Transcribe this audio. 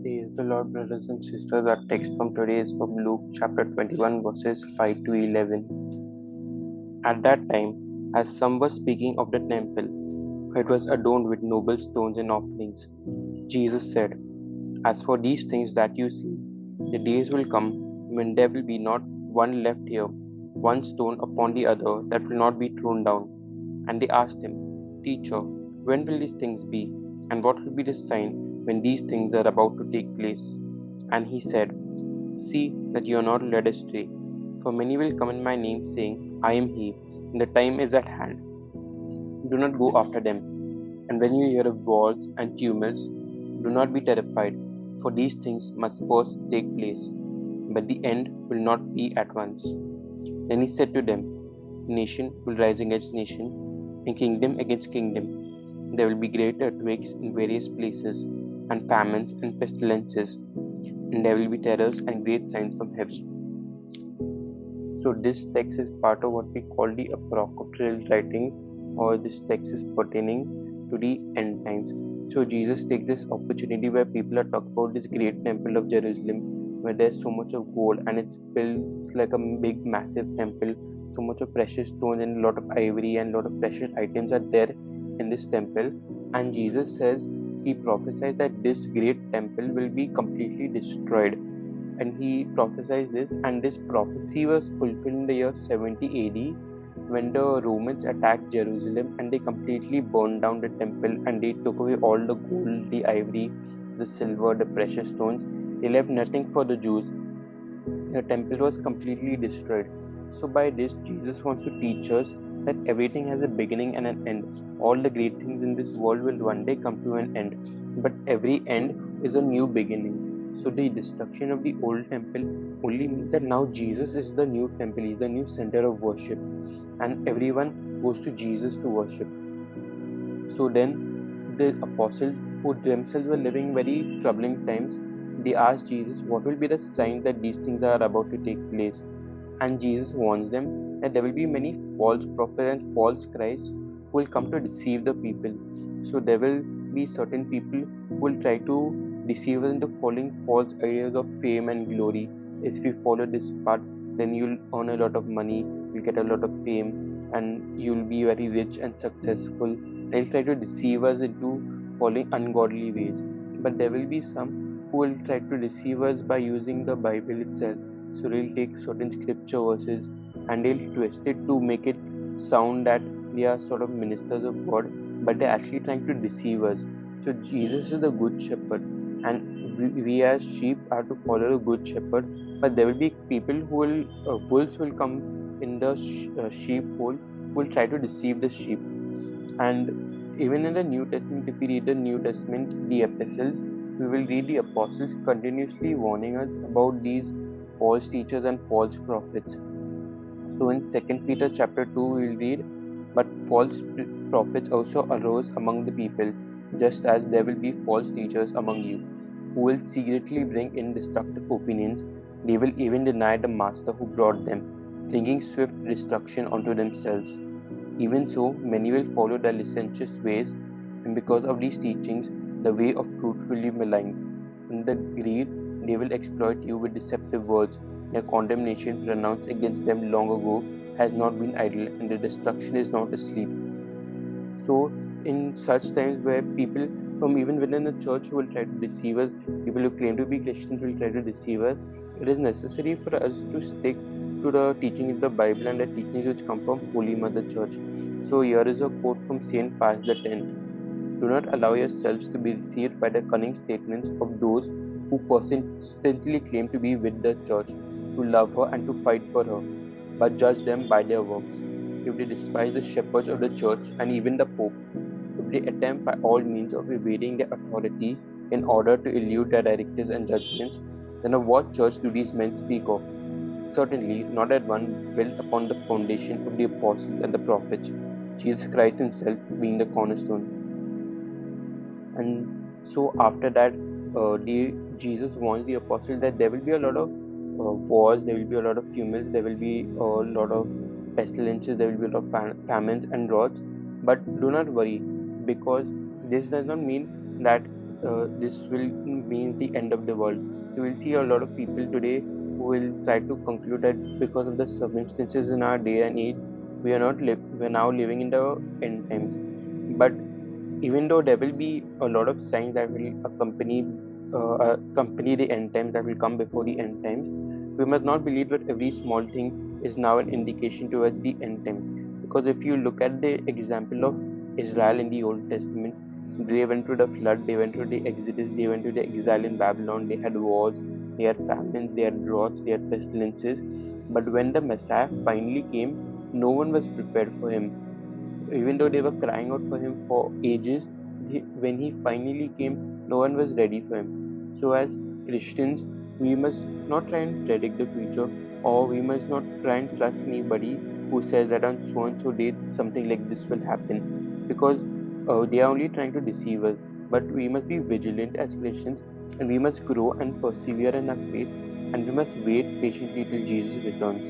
Praise the Lord, brothers and sisters. Our text from today is from Luke chapter 21, verses 5 to 11. At that time, as some were speaking of the temple, it was adorned with noble stones and offerings. Jesus said, "As for these things that you see, the days will come when there will be not one left here, one stone upon the other that will not be thrown down." And they asked him, "Teacher, when will these things be? And what will be the sign when these things are about to take place?" And he said, "See that you are not led astray. For many will come in my name, saying, 'I am he,' and the time is at hand. Do not go after them. And when you hear of wars and tumults, do not be terrified, for these things must first take place, but the end will not be at once." Then he said to them, "Nation will rise against nation, and kingdom against kingdom. There will be great earthquakes in various places, and famines and pestilences, and there will be terrors and great signs from heaven." So this text is part of what we call the apocryphal writing, or this text is pertaining to the end times. So Jesus takes this opportunity where people are talking about this great temple of Jerusalem, where there's so much of gold and it's built like a big massive temple. So much of precious stones and a lot of ivory and a lot of precious items are there in this temple. And Jesus says, he prophesies that this great temple will be completely destroyed. And he prophesied this, and this prophecy was fulfilled in the year 70 AD when the Romans attacked Jerusalem and they completely burned down the temple and they took away all the gold, the ivory, the silver, the precious stones. They left nothing for the Jews. The temple was completely destroyed. So by this, Jesus wants to teach us that everything has a beginning and an end. All the great things in this world will one day come to an end, but every end is a new beginning. So the destruction of the old temple only means that now Jesus is the new temple, is the new center of worship, and everyone goes to Jesus to worship. So then the apostles, who themselves were living very troubling times, they asked Jesus, what will be the sign that these things are about to take place? And Jesus warns them that there will be many false prophets and false Christs who will come to deceive the people. So there will be certain people who will try to deceive us into following false ideas of fame and glory. If you follow this path, then you'll earn a lot of money, you'll get a lot of fame, and you'll be very rich and successful. They'll try to deceive us into following ungodly ways. But there will be some who will try to deceive us by using the Bible itself. So they'll take certain scripture verses and they'll twist it to make it sound that they are sort of ministers of God, but they're actually trying to deceive us. So Jesus is the good shepherd, and we as sheep are to follow the good shepherd. But there will be people who will wolves will come in the sheepfold, who will try to deceive the sheep. And even in the New Testament, if we read the New Testament, the epistles, we will read the apostles continuously warning us about these false teachers and false prophets. So in 2 Peter chapter 2, we will read, "But false prophets also arose among the people, just as there will be false teachers among you, who will secretly bring in destructive opinions. They will even deny the master who brought them, bringing swift destruction onto themselves. Even so, many will follow their licentious ways, and because of these teachings, the way of truth will be maligned. In the greed, they will exploit you with deceptive words. Their condemnation pronounced against them long ago has not been idle, and their destruction is not asleep." So, in such times where people from even within the church will try to deceive us, people who claim to be Christians will try to deceive us, it is necessary for us to stick to the teaching of the Bible and the teachings which come from Holy Mother Church. So, here is a quote from Saint Pius X. "Do not allow yourselves to be deceived by the cunning statements of those who persistently claim to be with the church, to love her and to fight for her, but judge them by their works. If they despise the shepherds of the church and even the Pope, if they attempt by all means of evading their authority in order to elude their directives and judgments, then of what church do these men speak of? Certainly not at one built upon the foundation of the apostles and the prophets, Jesus Christ Himself being the cornerstone. And so after that, Jesus warns the apostles that there will be a lot of wars, there will be a lot of tumults, there will be a lot of pestilences, there will be a lot of famines and droughts. But do not worry, because this does not mean that this will mean the end of the world. You will see a lot of people today who will try to conclude that because of the circumstances in our day and age, we are now living in the end times. But even though there will be a lot of signs that will accompany the end times, that will come before the end times, we must not believe that every small thing is now an indication towards the end time. Because if you look at the example of Israel in the Old Testament, they went through the flood, they went through the Exodus, they went through the exile in Babylon, they had wars, they had famines, they had droughts, they had pestilences. But when the Messiah finally came, no one was prepared for him. Even though they were crying out for him for ages, when he finally came, no one was ready for him. So, as Christians, we must not try and predict the future, or we must not try and trust anybody who says that on so and so date something like this will happen, because they are only trying to deceive us. But we must be vigilant as Christians, and we must grow and persevere in our faith, and we must wait patiently till Jesus returns.